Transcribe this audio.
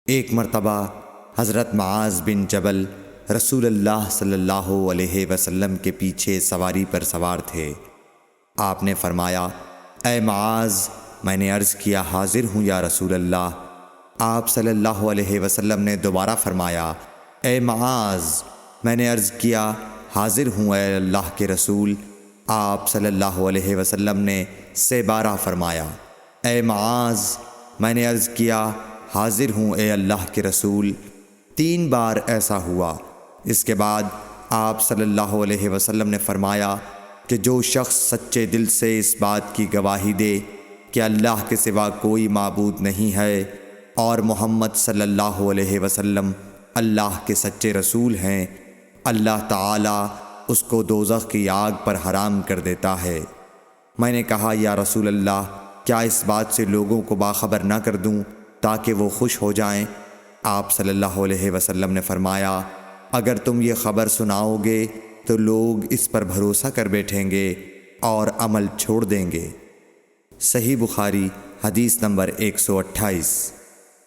ایک مرتبہ حضرت معاذ بن جبل رسول اللہ صلی اللہ علیہ وسلم کے پیچھے سواری پر سوار تھے۔ آپ نے فرمایا، اے معاذ، میں نے عرض کیا حاضر ہوں یا رسول اللہ۔ آپ صلی اللہ علیہ وسلم نے دوبارہ فرمایا، اے معاذ، میں نے عرض کیا حاضر ہوں اے اللہ کے رسول۔ آپ صلی اللہ علیہ وسلم نے سے بارہ فرمایا، اے معاذ، میں نے عرض کیا حاضر ہوں اے اللہ کے رسول۔ 3 بار ایسا ہوا۔ اس کے بعد آپ صلی اللہ علیہ وسلم نے فرمایا کہ جو شخص سچے دل سے اس بات کی گواہی دے کہ اللہ کے سوا کوئی معبود نہیں ہے اور محمد صلی اللہ علیہ وسلم اللہ کے سچے رسول ہیں، اللہ تعالیٰ اس کو دوزخ کی آگ پر حرام کر دیتا ہے۔ میں نے کہا، یا رسول اللہ، کیا اس بات سے لوگوں کو باخبر نہ کر دوں تاکہ وہ خوش ہو جائیں؟ آپ صلی اللہ علیہ وسلم نے فرمایا، اگر تم یہ خبر سناؤ گے تو لوگ اس پر بھروسہ کر بیٹھیں گے اور عمل چھوڑ دیں گے۔ صحیح بخاری حدیث نمبر 128۔